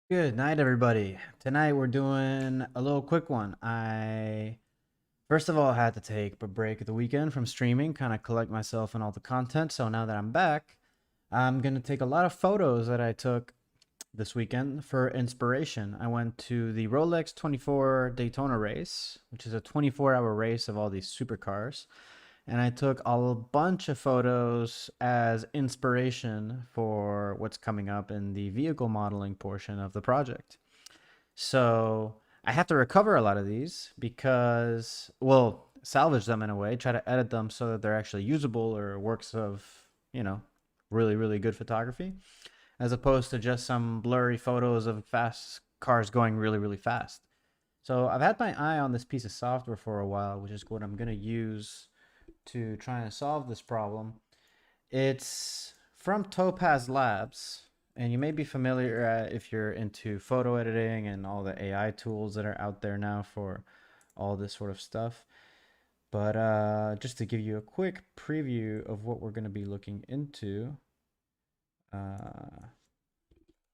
Good night, everybody. Tonight we're doing a little quick one. I first of all had to take a break at the weekend from streaming, kind of collect myself and all the content. So now that I'm back, I'm gonna take a lot of photos that I took this weekend for inspiration. I went to the Rolex 24 Daytona race, which is a 24-hour race of all these supercars, and I took a bunch of photos as inspiration for what's coming up in the vehicle modeling portion of the project. So I have to recover a lot of these because, well, salvage them in a way, try to edit them so that they're actually usable or works of, you know, really, really good photography, as opposed to just some blurry photos of fast cars going really, really fast. So I've had my eye on this piece of software for a while, which is what I'm going to use to try and solve this problem. It's from Topaz Labs, and you may be familiar if you're into photo editing and all the AI tools that are out there now for all this sort of stuff. But just to give you a quick preview of what we're going to be looking into, uh,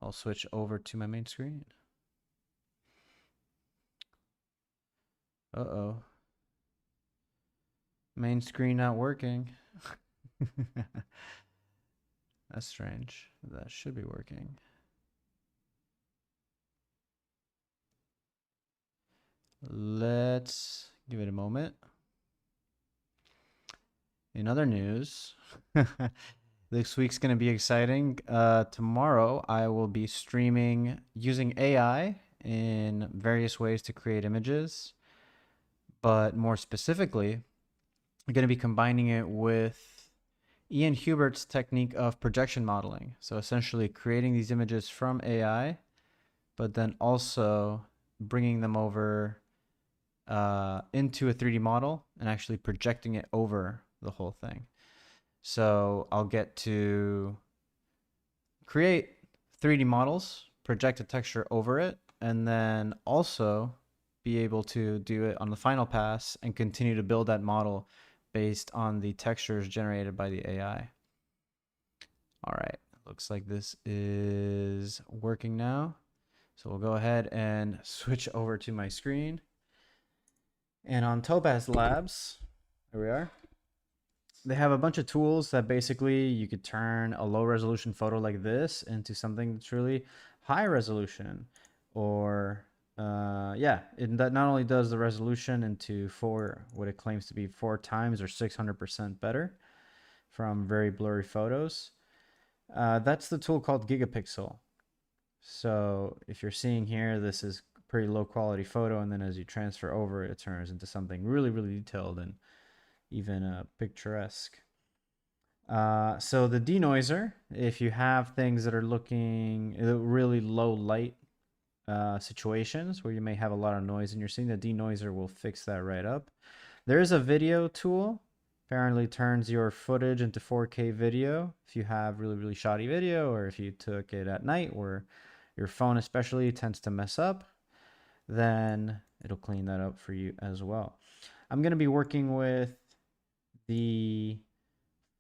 I'll switch over to my main screen. Uh-oh. Main screen not working. That's strange. That should be working. Let's give it a moment. In other news, this week's going to be exciting. Tomorrow, I will be streaming using AI in various ways to create images, but more specifically, I'm going to be combining it with Ian Hubert's technique of projection modeling. So essentially creating these images from AI, but then also bringing them over into a 3D model and actually projecting it over the whole thing. So I'll get to create 3D models, project a texture over it, and then also be able to do it on the final pass and continue to build that model based on the textures generated by the AI. All right, looks like this is working now. So we'll go ahead and switch over to my screen. And on Topaz Labs, here we are. They have a bunch of tools that basically you could turn a low resolution photo like this into something that's really high resolution. Or, yeah, that not only does the resolution into what it claims to be 4 times or 600% better from very blurry photos. That's the tool called Gigapixel. So if you're seeing here, this is pretty low quality photo, and then as you transfer over, it turns into something really, really detailed and even picturesque. So the denoiser, if you have things that are looking really low light situations where you may have a lot of noise in your scene, the denoiser will fix that right up. There is a video tool. Apparently turns your footage into 4K video if you have really, really shoddy video, or if you took it at night where your phone especially tends to mess up, then it'll clean that up for you as well. I'm going to be working with the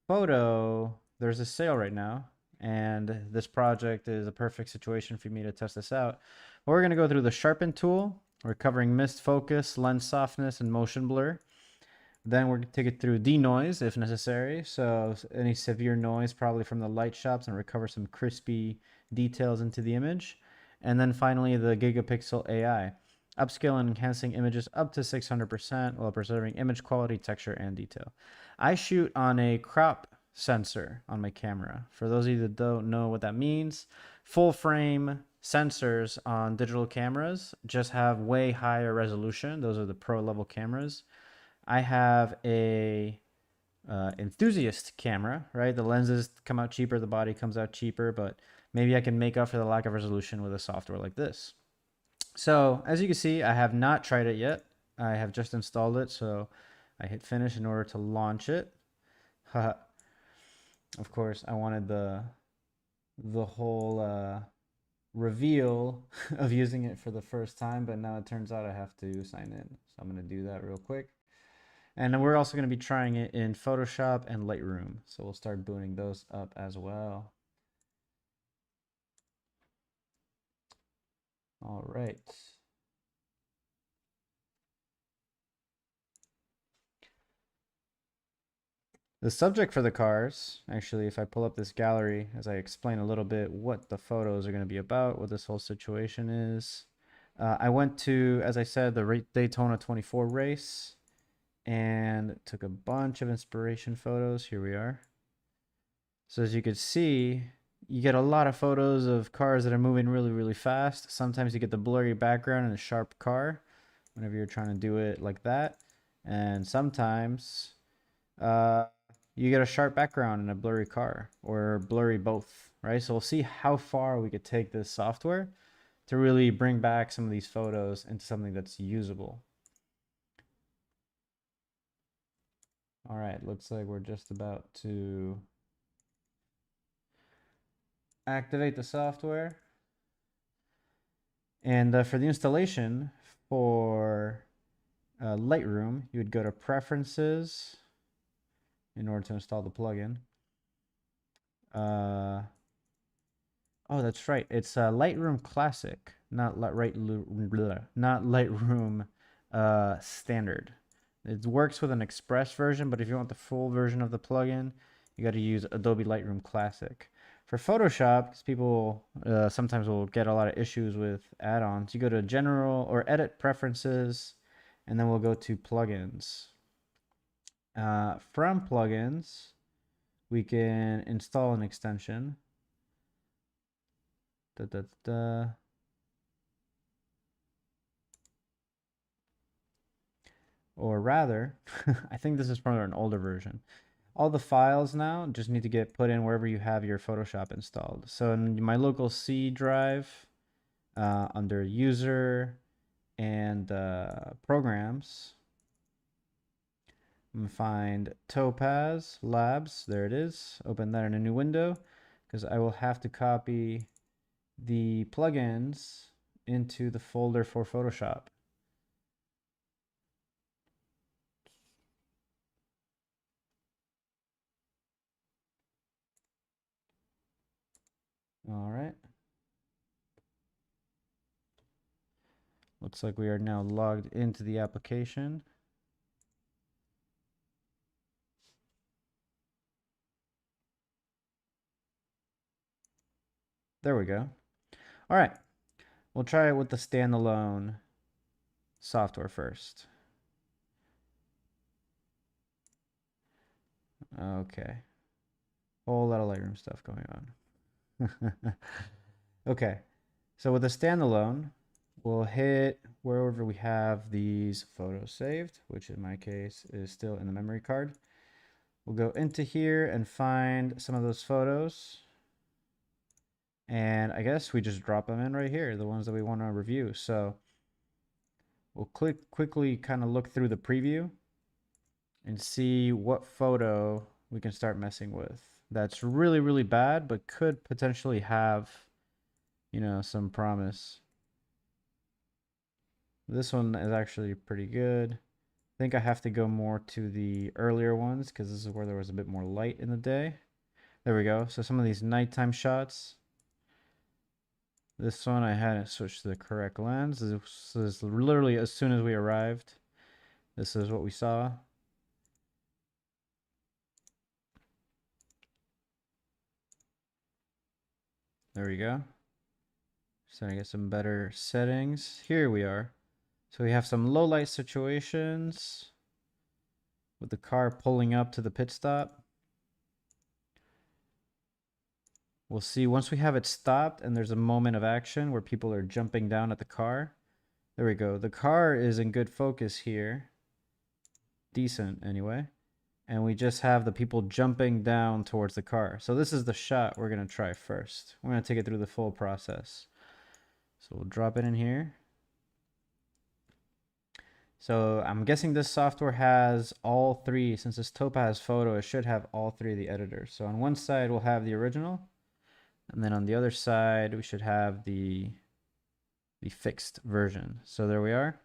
photo. There's a sale right now, and this project is a perfect situation for me to test this out. We're going to go through the sharpen tool. We're covering mist focus, lens softness, and motion blur. Then we're going to take it through denoise if necessary. So any severe noise probably from the light shops, and recover some crispy details into the image. And then finally the Gigapixel AI. Upscale and enhancing images up to 600% while preserving image quality, texture, and detail. I shoot on a crop sensor on my camera. For those of you that don't know what that means, full frame sensors on digital cameras just have way higher resolution. Those are the pro level cameras. I have a enthusiast camera, right? The lenses come out cheaper, the body comes out cheaper, but maybe I can make up for the lack of resolution with a software like this. So as you can see, I have not tried it yet. I have just installed it, so I hit finish in order to launch it. Of course, I wanted the whole reveal of using it for the first time, but now it turns out I have to sign in. So I'm going to do that real quick. And then we're also going to be trying it in Photoshop and Lightroom. So we'll start booting those up as well. All right. The subject for the cars, actually, if I pull up this gallery, as I explain a little bit what the photos are going to be about, what this whole situation is. I went to, as I said, the Daytona 24 race and took a bunch of inspiration photos. Here we are. So as you can see, you get a lot of photos of cars that are moving really, really fast. Sometimes you get the blurry background and a sharp car whenever you're trying to do it like that. And sometimes uh, you get a sharp background and a blurry car or blurry both, right? So we'll see how far we could take this software to really bring back some of these photos into something that's usable. All right, looks like we're just about to activate the software. And for the installation for Lightroom, you would go to Preferences in order to install the plugin. Oh, that's right. It's Lightroom Classic, not Lightroom Standard. It works with an Express version, but if you want the full version of the plugin, you got to use Adobe Lightroom Classic. For Photoshop, because people sometimes will get a lot of issues with add-ons, you go to General or Edit Preferences, and then we'll go to Plugins. From Plugins, we can install an extension. Da, da, da. Or rather, I think this is probably an older version. All the files now just need to get put in wherever you have your Photoshop installed. So in my local C drive, under User and Programs, I'm going to find Topaz Labs. There it is. Open that in a new window because I will have to copy the plugins into the folder for Photoshop. All right. Looks like we are now logged into the application. There we go. All right. We'll try it with the standalone software first. Okay. Whole lot of Lightroom stuff going on. Okay. So with the standalone, we'll hit wherever we have these photos saved, which in my case is still in the memory card. We'll go into here and find some of those photos. And I guess we just drop them in right here, the ones that we want to review. So we'll quickly kind of look through the preview and see what photo we can start messing with. That's really, really bad, but could potentially have, you know, some promise. This one is actually pretty good. I think I have to go more to the earlier ones because this is where there was a bit more light in the day. There we go. So some of these nighttime shots. This one I hadn't switched to the correct lens. This is literally as soon as we arrived. This is what we saw. There we go. Starting to get some better settings. Here we are. So we have some low light situations with the car pulling up to the pit stop. We'll see once we have it stopped and there's a moment of action where people are jumping down at the car. There we go. The car is in good focus here. Decent anyway. And we just have the people jumping down towards the car. So this is the shot we're going to try first. We're going to take it through the full process. So we'll drop it in here. So I'm guessing this software has all three. Since it's Topaz Photo, it should have all three of the editors. So on one side, we'll have the original. And then on the other side, we should have the fixed version. So there we are.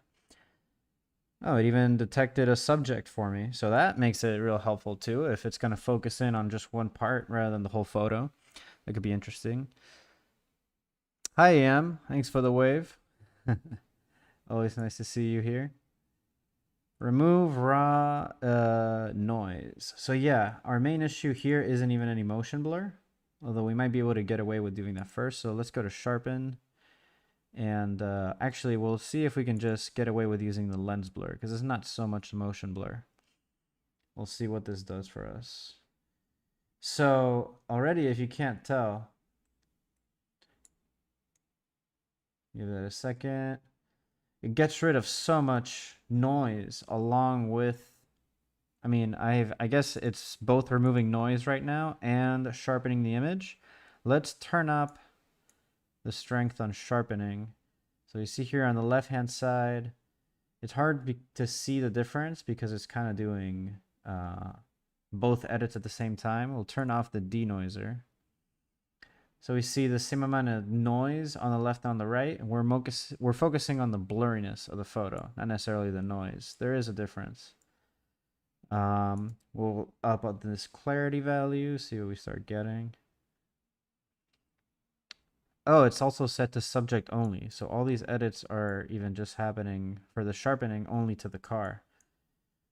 Oh, it even detected a subject for me. So that makes it real helpful too. If it's going to focus in on just one part rather than the whole photo, that could be interesting. Hi, Am. Thanks for the wave. Always nice to see you here. Remove raw noise. So yeah, our main issue here isn't even any motion blur, although we might be able to get away with doing that first. So let's go to sharpen, and actually we'll see if we can just get away with using the lens blur, because it's not so much motion blur. We'll see what this does for us. So already, if you can't tell, give that a second. It gets rid of so much noise along with, I mean, I guess it's both removing noise right now and sharpening the image. Let's turn up the strength on sharpening. So you see here on the left hand side, it's hard to see the difference because it's kind of doing both edits at the same time. We'll turn off the denoiser. So we see the same amount of noise on the left and on the right, and we're focusing on the blurriness of the photo, not necessarily the noise. There is a difference. We'll up this clarity value, see what we start getting. Oh, it's also set to subject only. So all these edits are even just happening for the sharpening only to the car.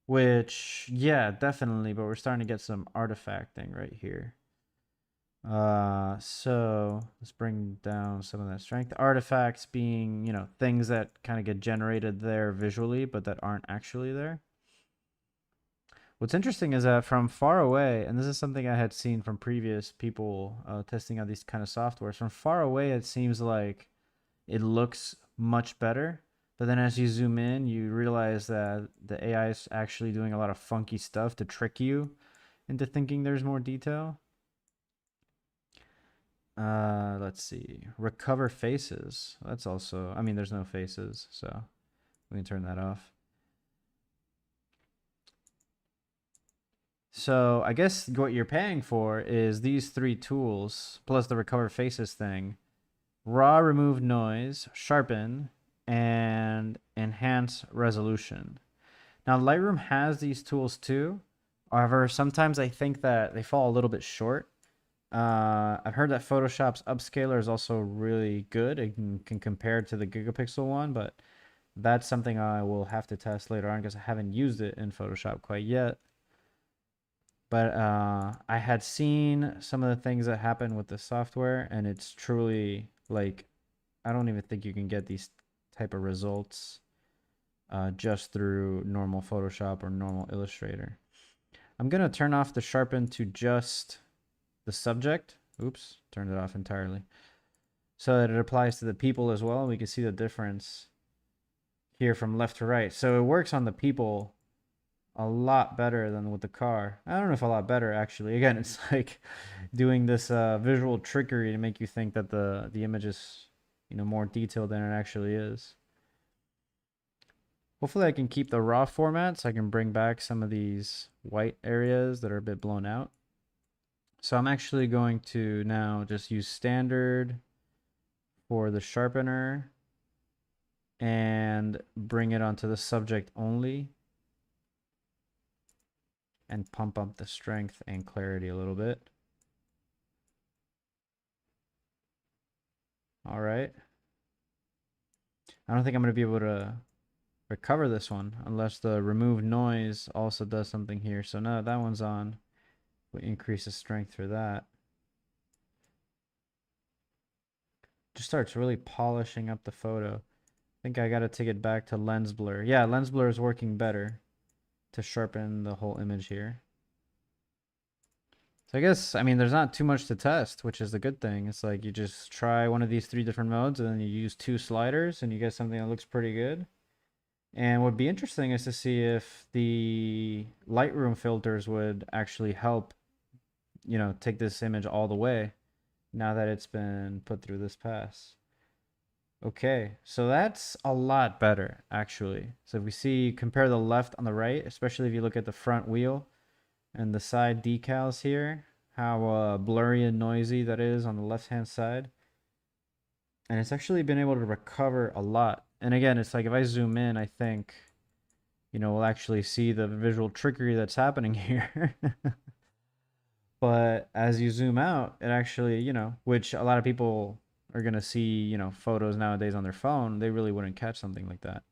Which, yeah, definitely, but we're starting to get some artifacting right here. So let's bring down some of that strength. Artifacts being, you know, things that kind of get generated there visually, but that aren't actually there. What's interesting is that from far away, and this is something I had seen from previous people testing out these kind of softwares, from far away it seems like it looks much better. But then as you zoom in, you realize that the AI is actually doing a lot of funky stuff to trick you into thinking there's more detail. Let's see. Recover faces. That's also, I mean, there's no faces, so we can turn that off. So I guess what you're paying for is these three tools plus the recover faces thing. Raw remove noise, sharpen, and enhance resolution. Now Lightroom has these tools too. However, sometimes I think that they fall a little bit short. I've heard that Photoshop's upscaler is also really good. It can compare to the gigapixel one, but that's something I will have to test later on because I haven't used it in Photoshop quite yet. But I had seen some of the things that happen with the software, and it's truly like, I don't even think you can get these type of results just through normal Photoshop or normal Illustrator. I'm gonna turn off the sharpen to just the subject. Oops, turned it off entirely. So that it applies to the people as well. We can see the difference here from left to right. So it works on the people a lot better than with the car. I don't know if a lot better, actually. Again, it's like doing this visual trickery to make you think that the image is, you know, more detailed than it actually is. Hopefully I can keep the raw format so I can bring back some of these white areas that are a bit blown out. So I'm actually going to now just use standard for the sharpener and bring it onto the subject only and pump up the strength and clarity a little bit. All right. I don't think I'm going to be able to recover this one unless the remove noise also does something here. So now that one's on, we increase the strength for that. Just starts really polishing up the photo. I think I got to take it back to lens blur. Yeah, lens blur is working better to sharpen the whole image here. So I guess, I mean, there's not too much to test, which is the good thing. It's like you just try one of these three different modes and then you use two sliders and you get something that looks pretty good. And what would be interesting is to see if the Lightroom filters would actually help, you know, take this image all the way now that it's been put through this pass. Okay, so that's a lot better, actually. So if we see, compare the left on the right, especially if you look at the front wheel and the side decals here, how blurry and noisy that is on the left-hand side. And it's actually been able to recover a lot. And again, it's like if I zoom in, I think, you know, we'll actually see the visual trickery that's happening here. But as you zoom out, it actually, you know, which a lot of people are gonna see, you know, photos nowadays on their phone, they really wouldn't catch something like that.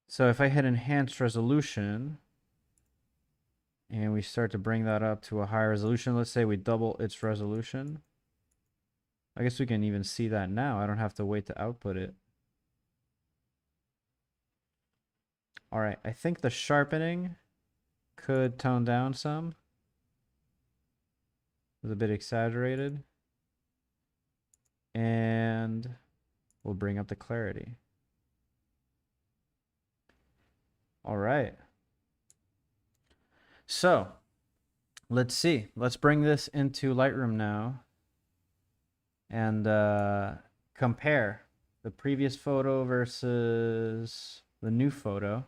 So if I hit enhanced resolution and we start to bring that up to a higher resolution, let's say we double its resolution. I guess we can even see that now. I don't have to wait to output it. All right, I think the sharpening could tone down some. It was a bit exaggerated. And we'll bring up the clarity. All right. So let's see. Let's bring this into Lightroom now and compare the previous photo versus the new photo.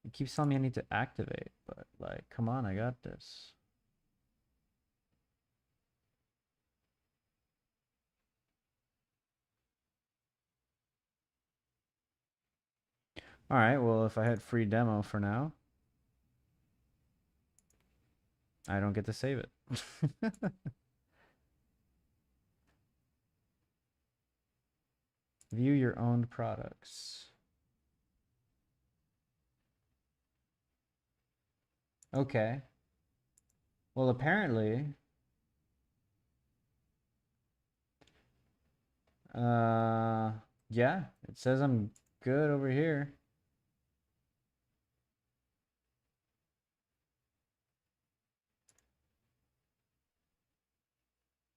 It keeps telling me I need to activate, but like, come on, I got this. All right, well, if I had free demo for now, I don't get to save it. View your own products. Okay. Well, apparently, yeah, it says I'm good over here.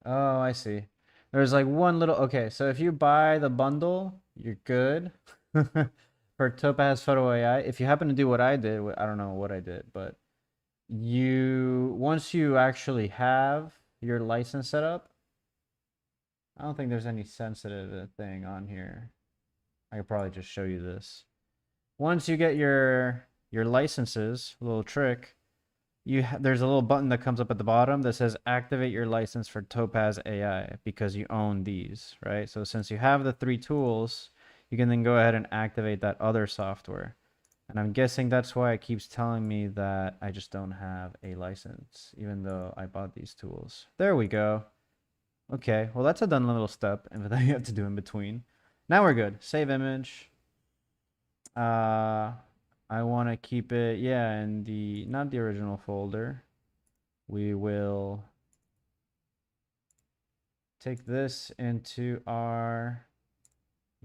Oh, I see. There's like one little, okay, so if you buy the bundle, you're good for Topaz Photo AI. If you happen to do what I did, I don't know what I did, but once you actually have your license set up, I don't think there's any sensitive thing on here. I could probably just show you this. Once you get your licenses, a little trick, there's a little button that comes up at the bottom that says activate your license for Topaz AI because you own these, right? So since you have the 3 tools, you can then go ahead and activate that other software. And I'm guessing that's why it keeps telling me that I just don't have a license, even though I bought these tools. There we go. Okay, well that's a done little step and that you have to do in between. Now we're good. Save image. I want to keep it, yeah, in the, not the original folder. We will take this into our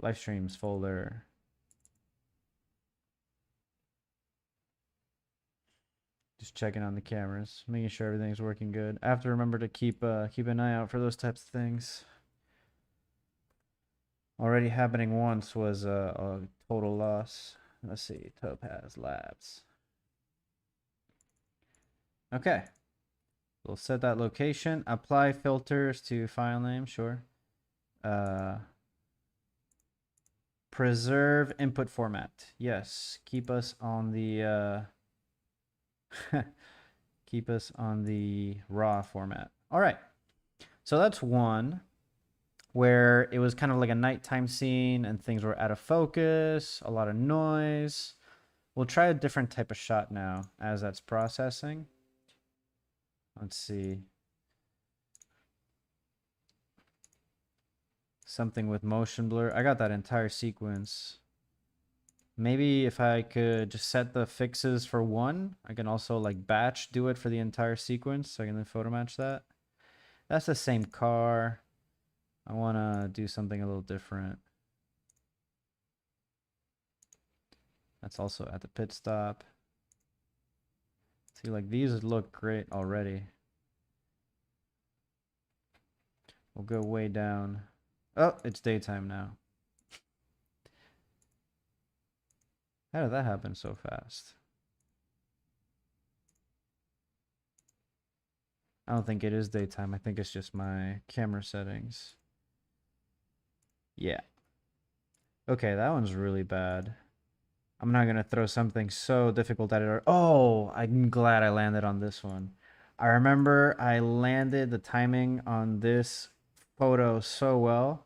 live streams folder. Just checking on the cameras, making sure everything's working good. I have to remember to keep an eye out for those types of things. Already happening once was a total loss. Let's see, Topaz Labs. Okay. We'll set that location. Apply filters to file name, sure. Preserve input format. Yes. Keep us on the keep us on the raw format. All right. So that's one where it was kind of like a nighttime scene and things were out of focus, a lot of noise. We'll try a different type of shot now as that's processing. Let's see. Something with motion blur. I got that entire sequence. Maybe if I could just set the fixes for 1, I can also like batch do it for the entire sequence so I can then photo match that. That's the same car. I want to do something a little different. That's also at the pit stop. See, like these look great already. We'll go way down. Oh, it's daytime now. How did that happen so fast? I don't think it is daytime. I think it's just my camera settings. Yeah. Okay, that one's really bad. I'm not gonna throw something so difficult at it. Oh, I'm glad I landed on this one. I remember I landed the timing on this photo so well,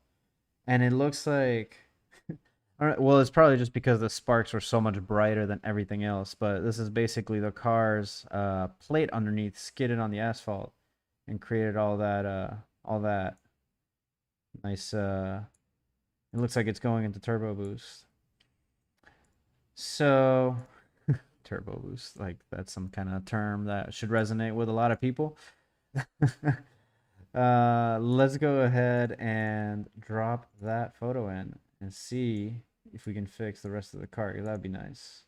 and it looks like, well, it's probably just because the sparks were so much brighter than everything else, but this is basically the car's plate underneath skidded on the asphalt. and created all that nice it looks like it's going into turbo boost. So turbo boost, like that's some kind of term that should resonate with a lot of people. Let's go ahead and drop that photo in and see if we can fix the rest of the car. That'd be nice.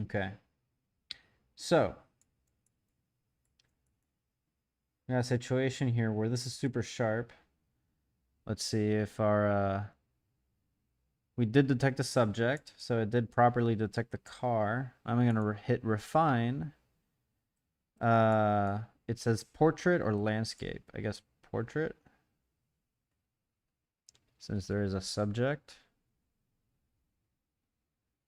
Okay. So we got a situation here where this is super sharp. Let's see if our we did detect a subject, so it did properly detect the car. I'm gonna hit refine. It says portrait or landscape. I guess portrait, since there is a subject.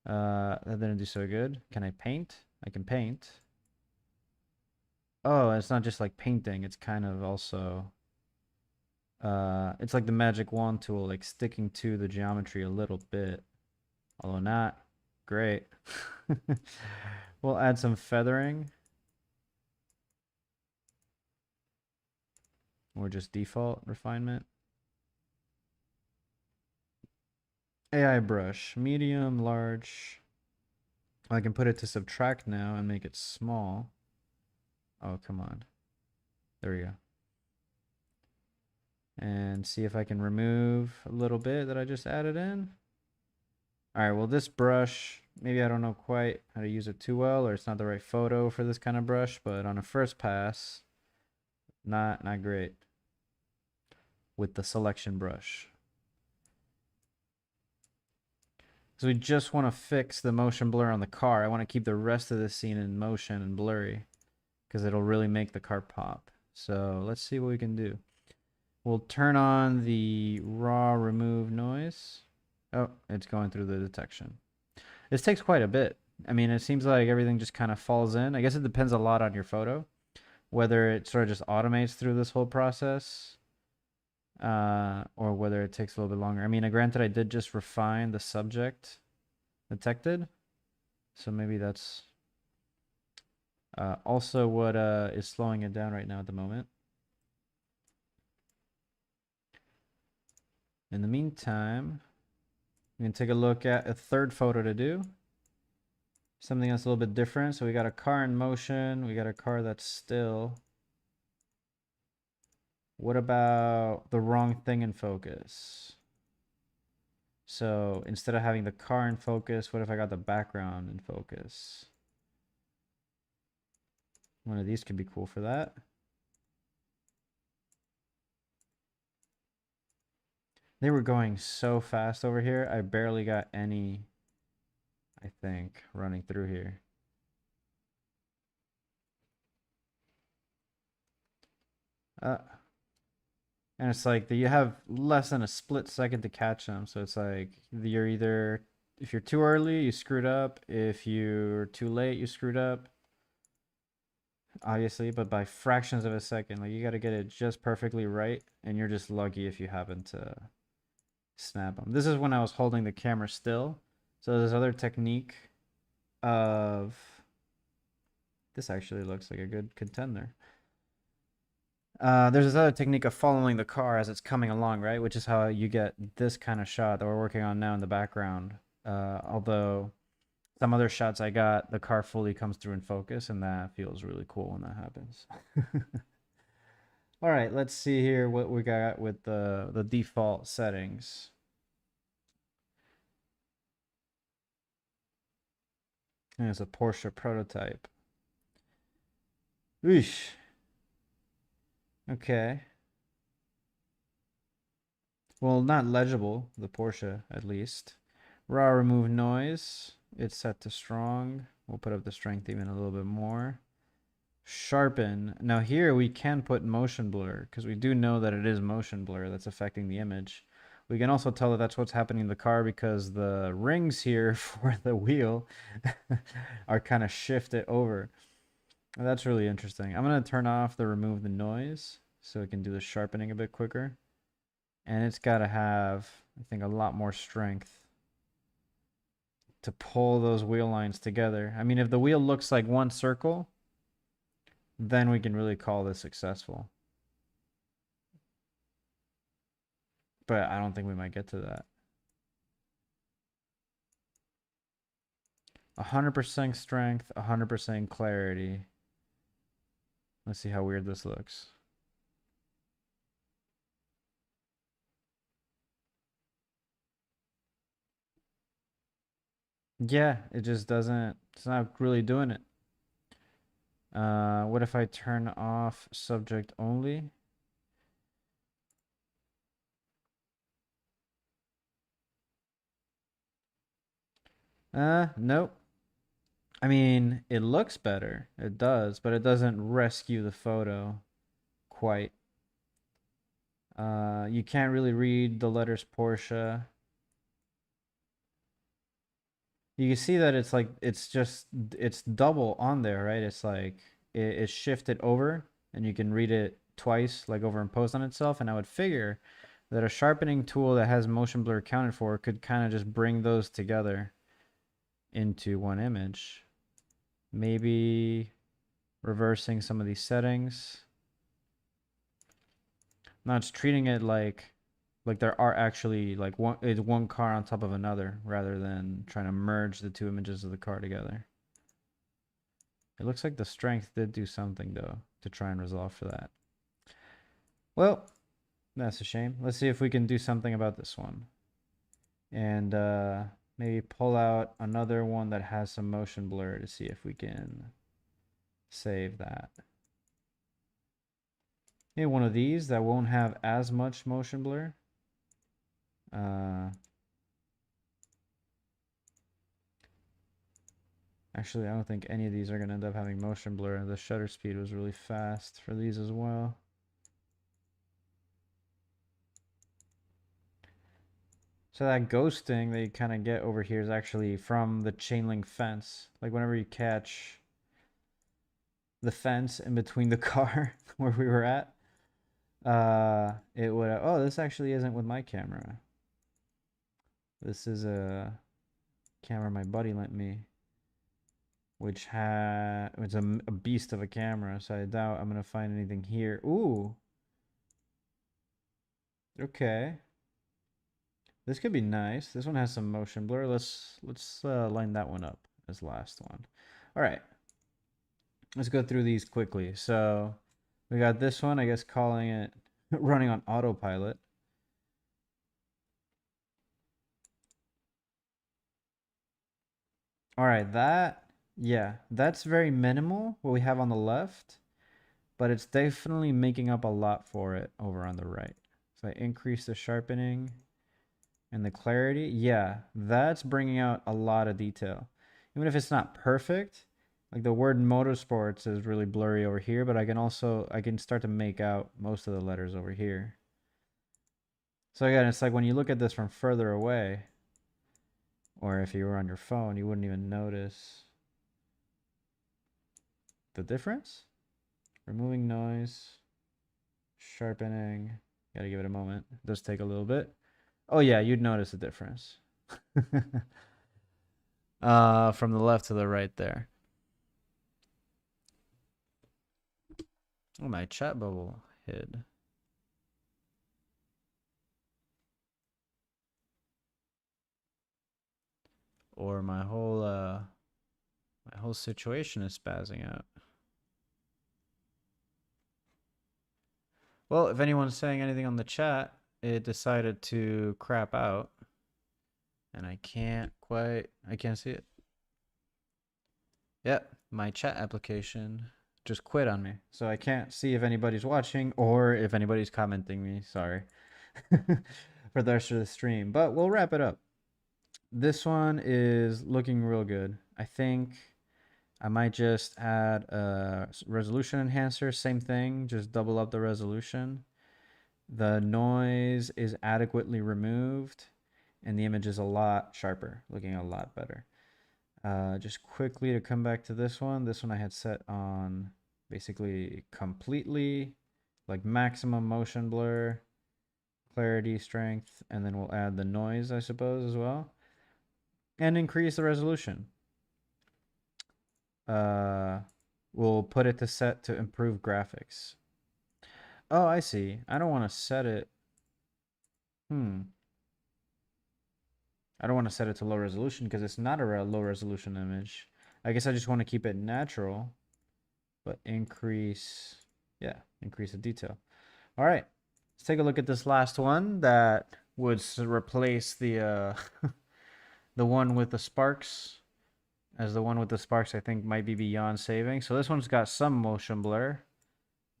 That didn't do so good. Can I paint? I can paint. Oh, it's not just like painting. It's kind of also, it's like the magic wand tool, like sticking to the geometry a little bit, although not great. We'll add some feathering, or just default refinement. AI brush, medium, large. I can put it to subtract now and make it small. Oh, come on. There we go. And see if I can remove a little bit that I just added in. All right, well, this brush, maybe I don't know quite how to use it too well, or it's not the right photo for this kind of brush, but on a first pass, not great with the selection brush. So we just want to fix the motion blur on the car. I want to keep the rest of the scene in motion and blurry because it'll really make the car pop. So let's see what we can do. We'll turn on the raw remove noise. Oh, it's going through the detection. This takes quite a bit. I mean, it seems like everything just kind of falls in. I guess it depends a lot on your photo, whether it sort of just automates through this whole process, or whether it takes a little bit longer. I mean, granted, I did just refine the subject detected, so maybe that's also what is slowing it down right now at the moment. In the meantime, we can take a look at a third photo to do. Something that's a little bit different. So we got a car in motion. We got a car that's still. What about the wrong thing in focus? So instead of having the car in focus, what if I got the background in focus? One of these could be cool for that. They were going so fast over here. I barely got any, I think, running through here. And it's like you have less than a split second to catch them. So it's like you're either, if you're too early, you screwed up. If you're too late, you screwed up. Obviously, but by fractions of a second. Like you got to get it just perfectly right. And you're just lucky if you happen to snap them. This is when I was holding the camera still. So this other technique of, this actually looks like a good contender. There's this other technique of following the car as it's coming along, right? Which is how you get this kind of shot that we're working on now in the background. Although some other shots I got, the car fully comes through in focus, and that feels really cool when that happens. All right, let's see here what we got with the default settings. And it's a Porsche prototype. Oosh. Okay. Well, not legible, the Porsche at least. Raw remove noise. It's set to strong. We'll put up the strength even a little bit more. Sharpen. Now here we can put motion blur because we do know that it is motion blur that's affecting the image. We can also tell that that's what's happening in the car because the rings here for the wheel are kind of shifted over. And that's really interesting. I'm going to turn off the remove the noise so it can do the sharpening a bit quicker. And it's got to have, I think, a lot more strength to pull those wheel lines together. I mean, if the wheel looks like one circle, then we can really call this successful. But I don't think we might get to that. 100% strength, 100% clarity. Let's see how weird this looks. Yeah, it just doesn't, it's not really doing it. What if I turn off subject only? Nope. I mean, it looks better. It does, but it doesn't rescue the photo quite. You can't really read the letters Porsche. You can see that it's like it's double on there, right? It's like it's shifted over and you can read it twice, like overimposed on itself. And I would figure that a sharpening tool that has motion blur accounted for could kind of just bring those together into one image. Maybe reversing some of these settings. No, it's treating it like there are actually like one car on top of another rather than trying to merge the two images of the car together. It looks like the strength did do something though to try and resolve for that. Well, that's a shame. Let's see if we can do something about this one. And maybe pull out another one that has some motion blur to see if we can save that. Maybe one of these that won't have as much motion blur. Actually, I don't think any of these are going to end up having motion blur. The shutter speed was really fast for these as well. So that ghosting that you kind of get over here is actually from the chain link fence. Like whenever you catch the fence in between the car where we were at, it would, oh, this actually isn't with my camera. This is a camera my buddy lent me, which it's a beast of a camera. So I doubt I'm going to find anything here. Ooh. Okay. This could be nice. This one has some motion blur. Let's line that one up as last one. All right. Let's go through these quickly. So we got this one, I guess calling it running on autopilot. All right, that's very minimal what we have on the left, but it's definitely making up a lot for it over on the right. So I increase the sharpening and the clarity. Yeah, that's bringing out a lot of detail. Even if it's not perfect, like the word motorsports is really blurry over here, but I can start to make out most of the letters over here. So again, it's like when you look at this from further away, or if you were on your phone, you wouldn't even notice the difference. Removing noise, sharpening. Gotta give it a moment. It does take a little bit. Oh yeah, you'd notice the difference. From the left to the right there. Oh, my chat bubble hid. Or my whole situation is spazzing out. Well, if anyone's saying anything on the chat, it decided to crap out. And I can't see it. Yep, my chat application just quit on me. So I can't see if anybody's watching or if anybody's commenting me. Sorry for the rest of the stream. But we'll wrap it up. This one is looking real good. I think I might just add a resolution enhancer. Same thing, just double up the resolution. The noise is adequately removed and the image is a lot sharper, looking a lot better. Just quickly to come back to this one I had set on basically completely, like maximum motion blur, clarity, strength, and then we'll add the noise, I suppose, as well. and increase the resolution. We'll put it to set to improve graphics. Oh, I see. I don't want to set it. I don't want to set it to low resolution because it's not a low resolution image. I guess I just want to keep it natural, but increase, yeah, increase the detail. All right, let's take a look at this last one that would replace the the one with the sparks, as the one with the sparks I think might be beyond saving. So this one's got some motion blur,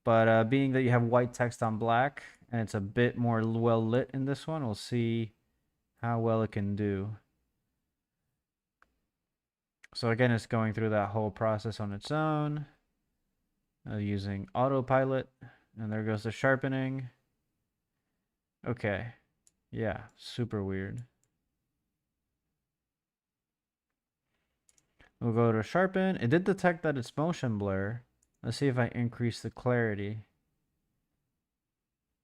but being that you have white text on black and it's a bit more well lit in this one, we'll see how well it can do. So again, it's going through that whole process on its own, using autopilot, and there goes the sharpening. Okay, yeah, super weird. We'll go to sharpen. It did detect that it's motion blur. Let's see if I increase the clarity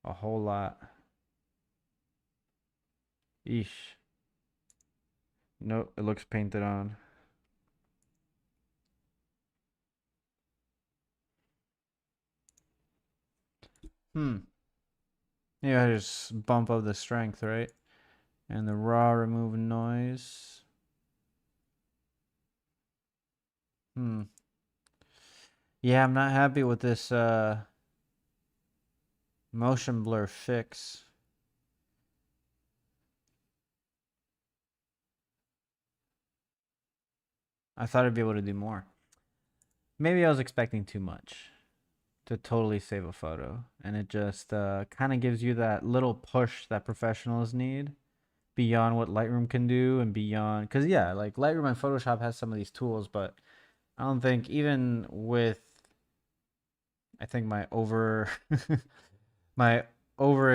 a whole lot. Eesh. Nope, it looks painted on. Yeah, I just bump up the strength, right? And the raw remove noise. Yeah, I'm not happy with this motion blur fix. I thought I'd be able to do more. Maybe I was expecting too much to totally save a photo. And it just kind of gives you that little push that professionals need beyond what Lightroom can do and beyond. Because, yeah, like Lightroom and Photoshop has some of these tools, but I don't think even with, I think my over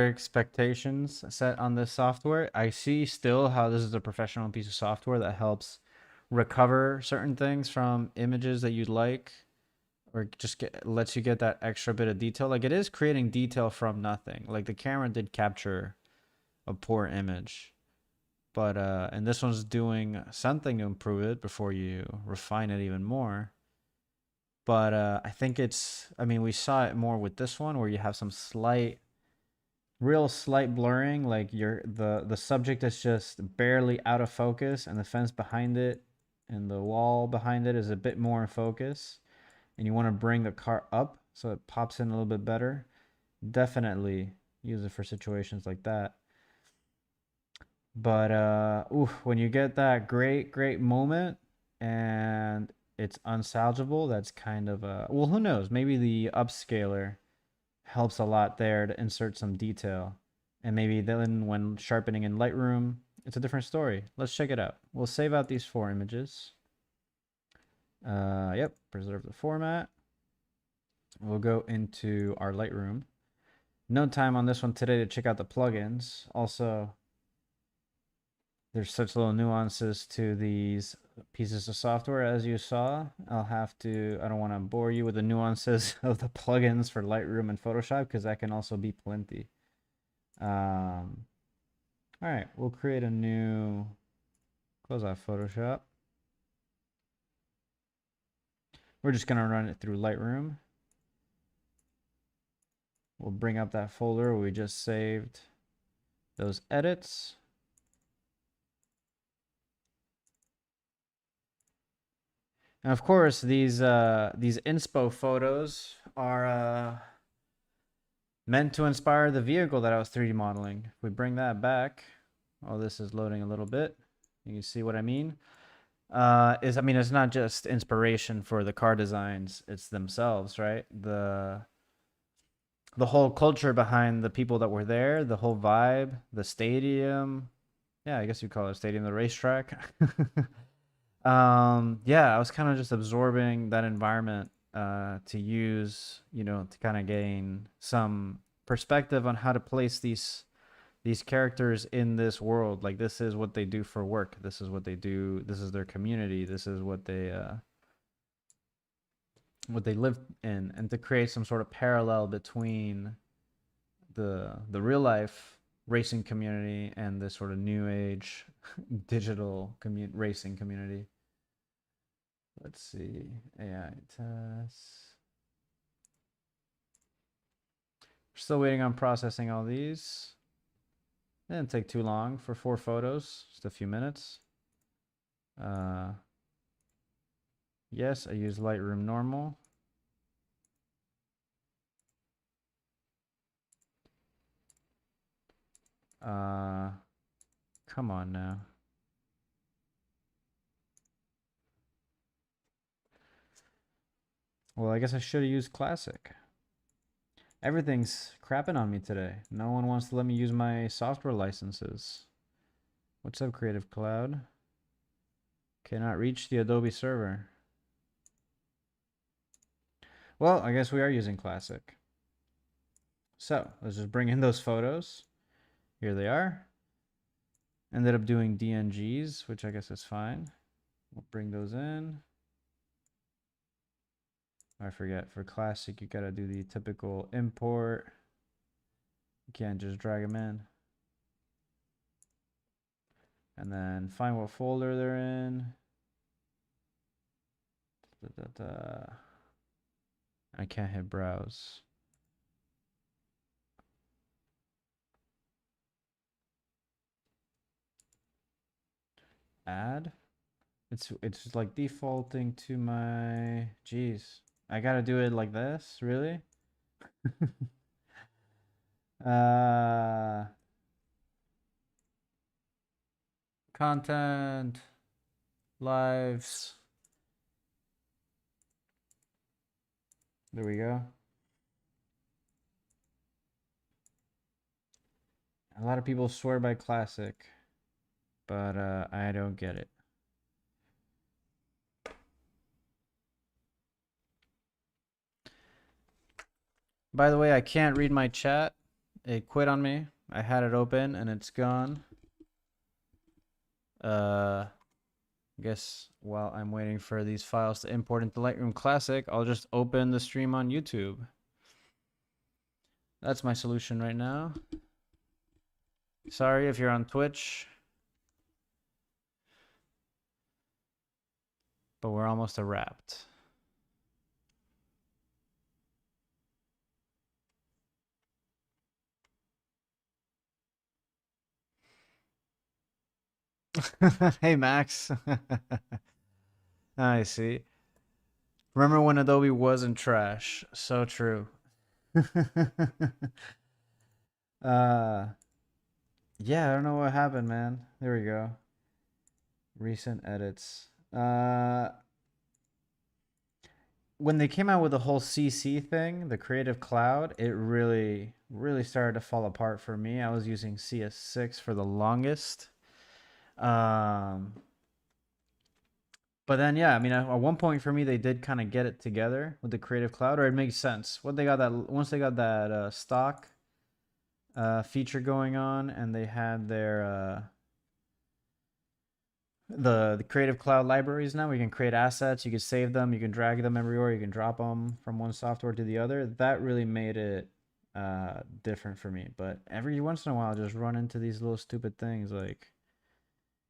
expectations set on this software, I see still how this is a professional piece of software that helps recover certain things from images that you'd like, or just lets you get that extra bit of detail. Like it is creating detail from nothing. Like the camera did capture a poor image, but and this one's doing something to improve it before you refine it even more. But I think I mean, we saw it more with this one where you have some real slight blurring, like the subject is just barely out of focus and the fence behind it and the wall behind it is a bit more in focus, and you want to bring the car up so it pops in a little bit better. Definitely use it for situations like that. But when you get that great moment and it's unsalvageable, that's kind of well, who knows, maybe the upscaler helps a lot there to insert some detail. And maybe then when sharpening in Lightroom, it's a different story. Let's check it out. We'll save out these 4 images. Yep, preserve the format. We'll go into our Lightroom. No time on this one today to check out the plugins. Also, there's such little nuances to these pieces of software, as you saw. I don't want to bore you with the nuances of the plugins for Lightroom and Photoshop because that can also be plenty. All right, we'll create a new, close out Photoshop. We're just going to run it through Lightroom. We'll bring up that folder where we just saved those edits. And of course, these inspo photos are meant to inspire the vehicle that I was 3D modeling. If we bring that back, oh, this is loading a little bit. You can see what I mean. I mean, it's not just inspiration for the car designs; it's themselves, right? The whole culture behind the people that were there, the whole vibe, the stadium. Yeah, I guess you call it a stadium, the racetrack. Yeah, I was kind of just absorbing that environment to use, to kind of gain some perspective on how to place these characters in this world. Like this is what they do for work. This is what they do. This is their community. This is what they live in, and to create some sort of parallel between the real life racing community and this sort of new age digital racing community. Let's see, AI tests. Still waiting on processing all these. Didn't take too long for 4 photos, just a few minutes. Yes, I use Lightroom normal. Come on now. Well, I guess I should have used classic. Everything's crapping on me today. No one wants to let me use my software licenses. What's up, Creative Cloud? Cannot reach the Adobe server. Well, I guess we are using classic. So let's just bring in those photos. Here they are. Ended up doing DNGs, which I guess is fine. We'll bring those in. I forget, for classic, you gotta do the typical import. You can't just drag them in. And then find what folder they're in. I can't hit browse. Add. It's like defaulting to my, geez. I gotta do it like this, really? Content, lives. There we go. A lot of people swear by classic, but I don't get it. By the way, I can't read my chat. It quit on me. I had it open and it's gone. I guess while I'm waiting for these files to import into Lightroom Classic, I'll just open the stream on YouTube. That's my solution right now. Sorry if you're on Twitch, but we're almost wrapped. Hey, Max. I see. Remember when Adobe wasn't trash? So true. Yeah, I don't know what happened, man. There we go. Recent edits. When they came out with the whole CC thing, the Creative Cloud, it really, really started to fall apart for me. I was using CS6 for the longest. But then, yeah, I mean, at one point for me, they did kind of get it together with the Creative Cloud, or it makes sense. What they got that once they got that stock feature going on, and they had their the Creative Cloud libraries now. We can create assets, you can save them, you can drag them everywhere, you can drop them from one software to the other. That really made it different for me. But every once in a while, I just run into these little stupid things, like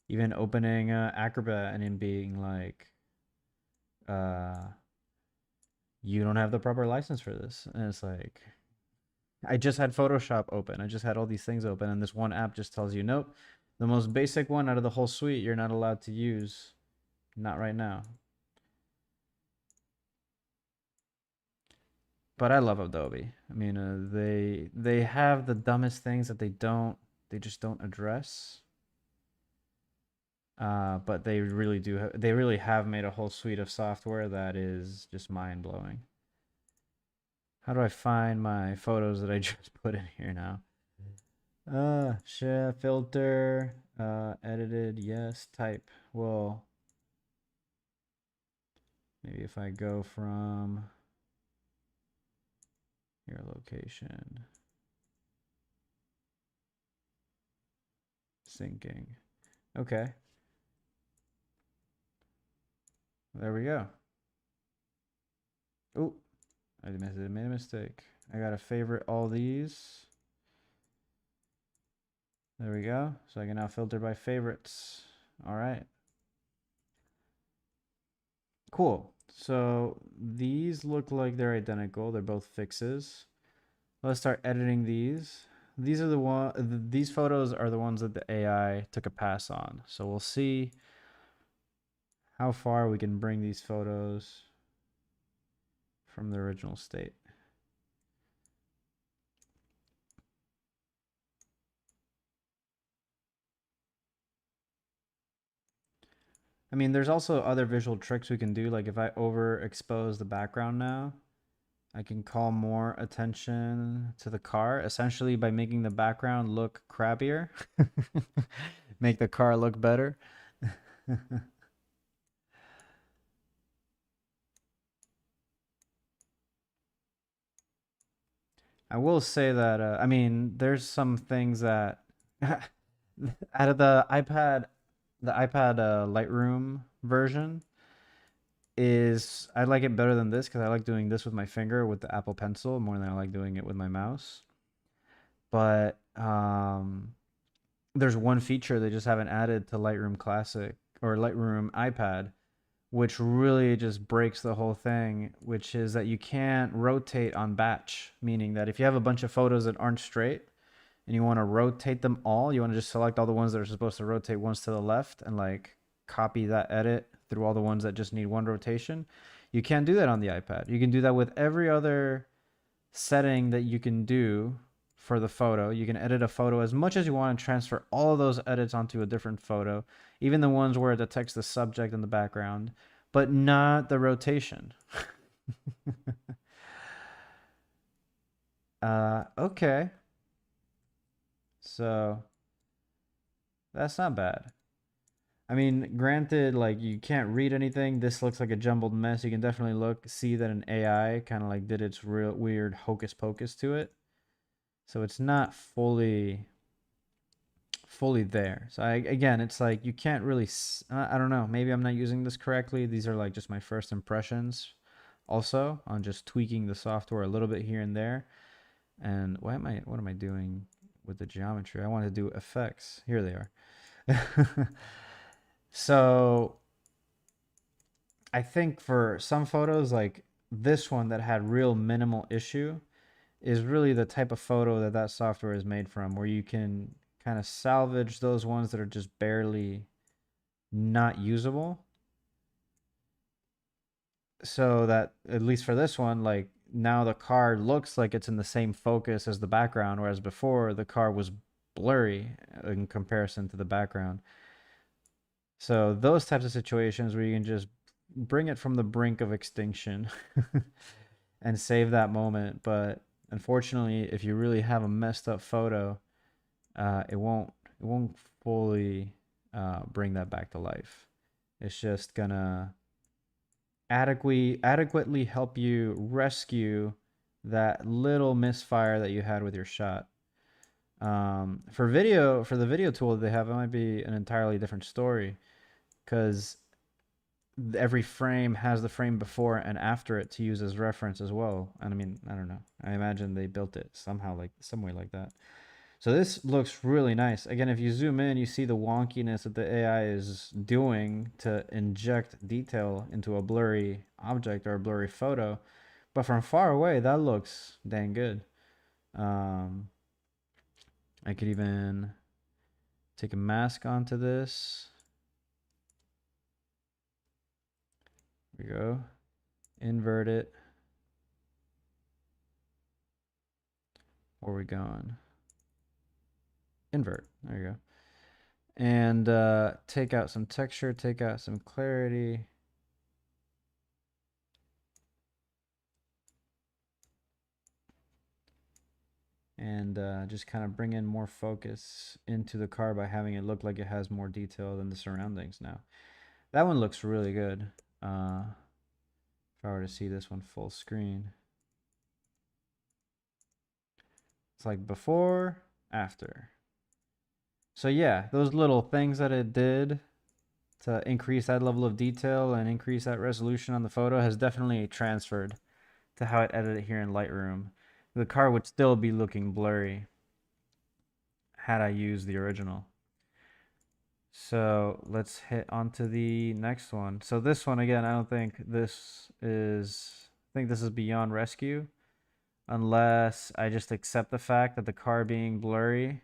even opening Acrobat and it being like, you don't have the proper license for this. And it's like, I just had Photoshop open. I just had all these things open, and this one app just tells you, nope, the most basic one out of the whole suite, you're not allowed to use. Not right now. But I love Adobe. I mean, they have the dumbest things that they just don't address. But they really do. They really have made a whole suite of software that is just mind blowing. How do I find my photos that I just put in here now? Share, filter, edited, yes, type. Well, maybe if I go from your location, syncing. Okay. There we go. Oh, I made a mistake. I gotta favorite all these. There we go. So I can now filter by favorites. All right. Cool. So these look like they're identical. They're both fixes. Let's start editing these. These are the one. These photos are the ones that the AI took a pass on. So we'll see how far we can bring these photos from the original state. I mean, there's also other visual tricks we can do. Like if I overexpose the background now, I can call more attention to the car, essentially by making the background look crappier. Make the car look better. I will say that I mean, there's some things that out of the iPad Lightroom version is I like it better than this because I like doing this with my finger with the Apple Pencil more than I like doing it with my mouse. But there's one feature they just haven't added to Lightroom Classic or Lightroom iPad, which really just breaks the whole thing, which is that you can't rotate on batch, meaning that if you have a bunch of photos that aren't straight and you want to rotate them all, you want to just select all the ones that are supposed to rotate once to the left and like copy that edit through all the ones that just need one rotation. You can't do that on the iPad. You can do that with every other setting that you can do for the photo. You can edit a photo as much as you want and transfer all of those edits onto a different photo, even the ones where it detects the subject in the background, but not the rotation. Okay. So that's not bad. I mean, granted, like you can't read anything. This looks like a jumbled mess. You can definitely see that an AI kind of like did its real weird hocus pocus to it. So it's not fully there. So again, it's like you can't really I don't know, maybe I'm not using this correctly. These are like just my first impressions also on just tweaking the software a little bit here and there. And what am I doing with the geometry? I want to do effects. Here they are. So I think for some photos like this one that had real minimal issue is really the type of photo that that software is made from, where you can kind of salvage those ones that are just barely not usable. So that at least for this one, like now the car looks like it's in the same focus as the background, whereas before the car was blurry in comparison to the background. So those types of situations where you can just bring it from the brink of extinction and save that moment. But unfortunately, if you really have a messed up photo, it won't fully bring that back to life. It's just gonna adequately help you rescue that little misfire that you had with your shot. For the video tool that they have, it might be an entirely different story because every frame has the frame before and after it to use as reference as well. And I mean, I don't know. I imagine they built it somehow like some way like that. So this looks really nice. Again, if you zoom in, you see the wonkiness that the AI is doing to inject detail into a blurry object or a blurry photo. But from far away, that looks dang good. Um, I could even take a mask onto this. There we go. Invert it. Where are we going? Invert. There you go. And take out some texture, take out some clarity. And just kind of bring in more focus into the car by having it look like it has more detail than the surroundings now. That one looks really good. If I were to see this one full screen. It's like before, after. So yeah, those little things that it did to increase that level of detail and increase that resolution on the photo has definitely transferred to how it edited here in Lightroom. The car would still be looking blurry had I used the original. So let's hit onto the next one. So this one again, I don't think this is. I think this is beyond rescue, unless I just accept the fact that the car being blurry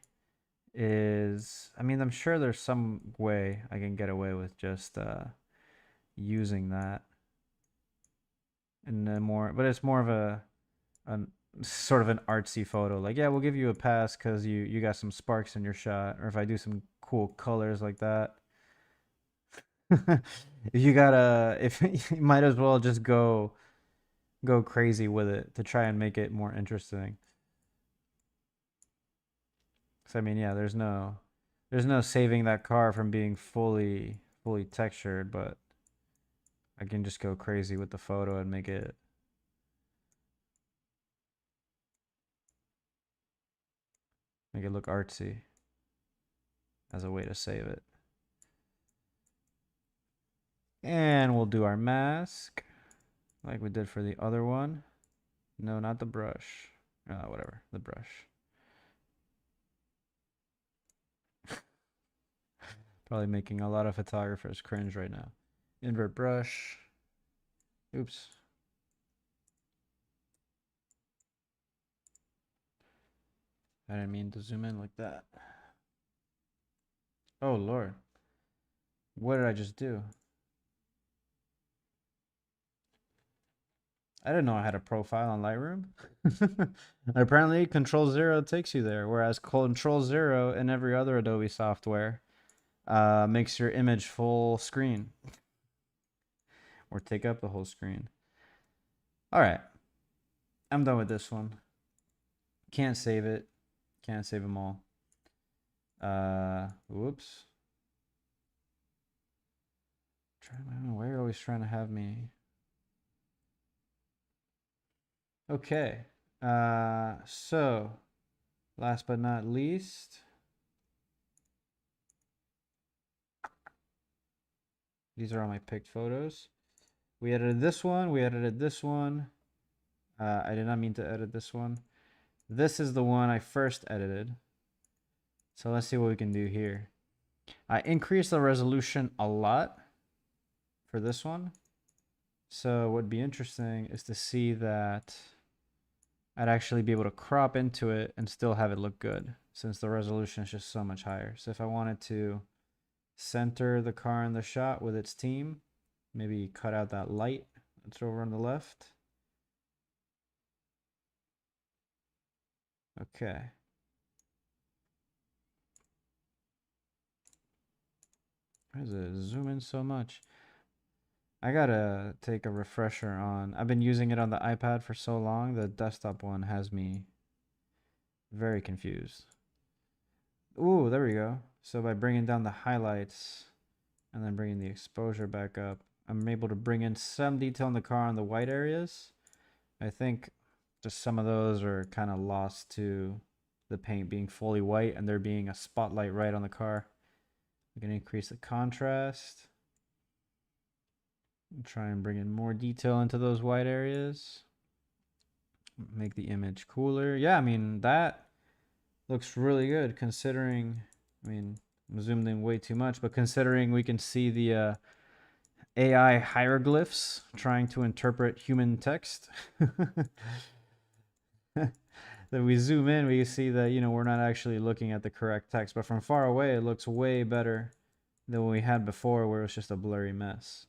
is. I mean, I'm sure there's some way I can get away with just using that, and then more. But it's more of a sort of an artsy photo. Like, yeah, we'll give you a pass because you got some sparks in your shot, or if I do some cool colors like that. If you gotta, if you might as well just go crazy with it to try and make it more interesting. So I mean, yeah, there's no saving that car from being fully textured, but I can just go crazy with the photo and make it look artsy as a way to save it. And we'll do our mask like we did for the other one. No, not the brush. Whatever, the brush. Probably making a lot of photographers cringe right now. Invert brush. Oops. I didn't mean to zoom in like that. Oh, Lord. What did I just do? I didn't know I had a profile on Lightroom. Apparently, Control 0 takes you there, whereas Control 0 in every other Adobe software makes your image full screen or take up the whole screen. All right. I'm done with this one. Can't save it. Can't save them all. Whoops. I don't know why you're always trying to have me. Okay. So last but not least, these are all my picked photos. We edited this one. We edited this one. I did not mean to edit this one. This is the one I first edited. So let's see what we can do here. I increased the resolution a lot for this one. So what would be interesting is to see that I'd actually be able to crop into it and still have it look good, since the resolution is just so much higher. So if I wanted to center the car in the shot with its team, maybe cut out that light that's over on the left. Okay. Why does it zoom in so much? I gotta take a refresher on. I've been using it on the iPad for so long, the desktop one has me very confused. Ooh, there we go. So by bringing down the highlights and then bringing the exposure back up, I'm able to bring in some detail in the car on the white areas. I think just some of those are kind of lost to the paint being fully white and there being a spotlight right on the car. I'm going to increase the contrast. Try and bring in more detail into those white areas. Make the image cooler. Yeah, I mean, that looks really good considering, I mean, I'm zoomed in way too much, but considering we can see the AI hieroglyphs trying to interpret human text. Then we zoom in, we see that, we're not actually looking at the correct text, but from far away, it looks way better than what we had before, where it was just a blurry mess.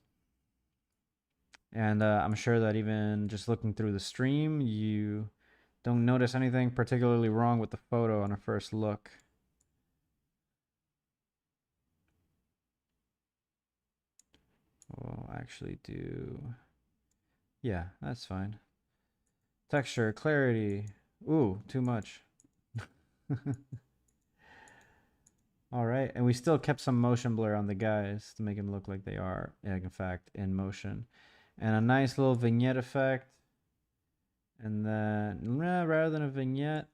And I'm sure that even just looking through the stream, you don't notice anything particularly wrong with the photo on a first look. We'll actually do, yeah, that's fine. Texture, clarity. Ooh, too much. All right, and we still kept some motion blur on the guys to make them look like they are, in fact, in motion. And a nice little vignette effect. And then, rather than a vignette,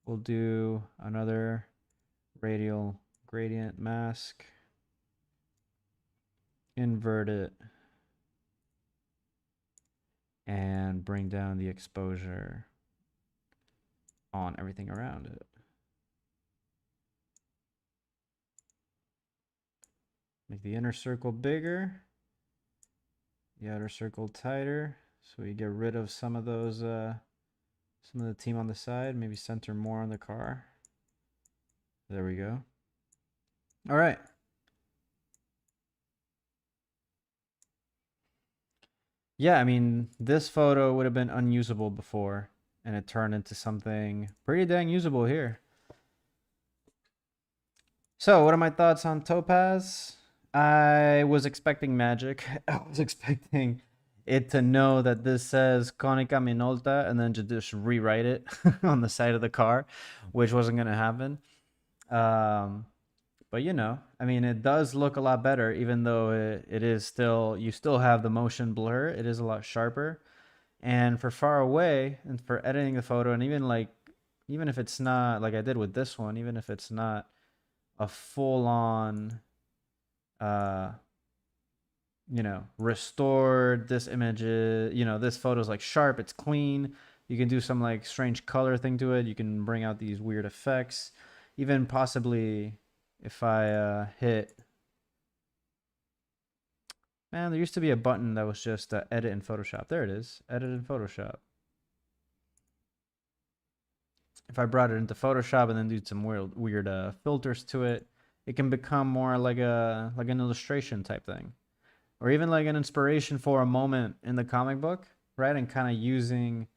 we'll do another radial gradient mask. Invert it. And bring down the exposure on everything around it. Make the inner circle bigger, the outer circle tighter, so we get rid of some of those, some of the team on the side. Maybe center more on the car. There we go. All right. Yeah, I mean, this photo would have been unusable before, and it turned into something pretty dang usable here. So, what are my thoughts on Topaz? I was expecting magic. I was expecting it to know that this says Konica Minolta and then to just rewrite it on the side of the car, which wasn't going to happen. Um, but you know, I mean, it does look a lot better, even though it is still, you still have the motion blur. It is a lot sharper. And for far away and for editing the photo, and even like, even if it's not like I did with this one, even if it's not a full on, uh, you know, restored, this image is, you know, this photo's like sharp, it's clean. You can do some like strange color thing to it. You can bring out these weird effects. Even possibly if I hit, man, there used to be a button that was just edit in Photoshop. There it is, edit in Photoshop. If I brought it into Photoshop and then do some weird filters to it, it can become more like an illustration type thing, or even like an inspiration for a moment in the comic book, right? And kind of using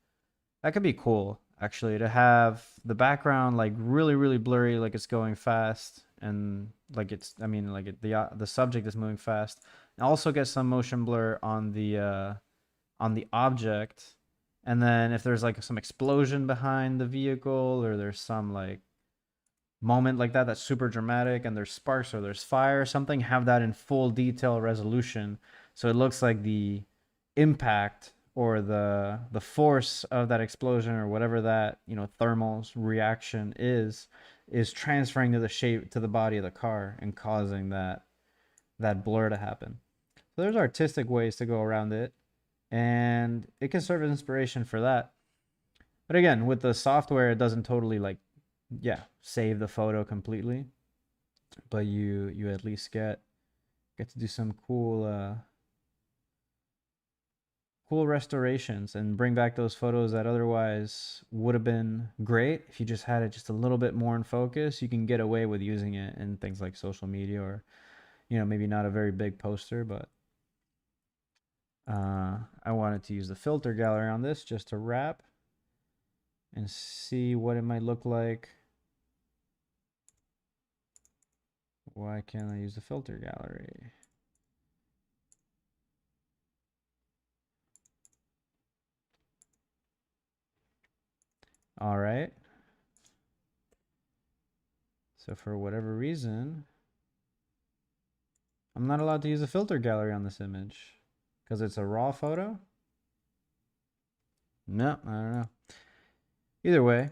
that could be cool actually, to have the background like really blurry, like it's going fast, and like it's, I mean, like the subject is moving fast, and also get some motion blur on the object. And then if there's like some explosion behind the vehicle, or there's some like moment like that that's super dramatic, and there's sparks or there's fire or something, have that in full detail resolution, so it looks like the impact or the force of that explosion, or whatever that, you know, thermal reaction is transferring to the shape, to the body of the car, and causing that blur to happen. So there's artistic ways to go around it, and it can serve as inspiration for that. But again, with the software, it doesn't totally like, yeah, save the photo completely, but you at least get to do some cool restorations and bring back those photos that otherwise would have been great if you just had it just a little bit more in focus. You can get away with using it in things like social media, or, you know, maybe not a very big poster, but I wanted to use the filter gallery on this just to wrap and see what it might look like. Why can't I use the filter gallery? All right. So for whatever reason, I'm not allowed to use the filter gallery on this image because it's a raw photo. No, I don't know. Either way,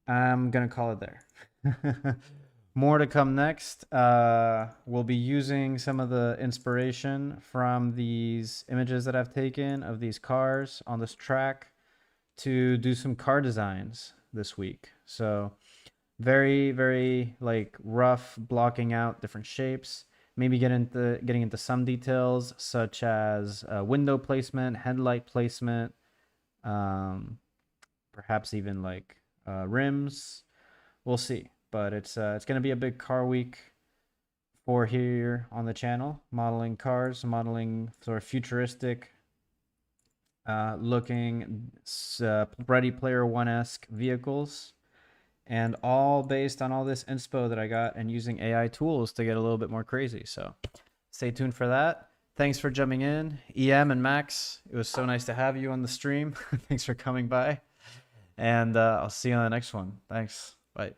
I'm gonna call it there. More to come next. We'll be using some of the inspiration from these images that I've taken of these cars on this track to do some car designs this week. So very like rough blocking out different shapes. Maybe getting into some details such as window placement, headlight placement, perhaps even like rims. We'll see. But it's going to be a big car week for here on the channel, modeling cars, modeling sort of futuristic looking Ready Player One-esque vehicles, and all based on all this inspo that I got and using AI tools to get a little bit more crazy. So stay tuned for that. Thanks for jumping in, EM and Max. It was so nice to have you on the stream. Thanks for coming by, and I'll see you on the next one. Thanks. Bye.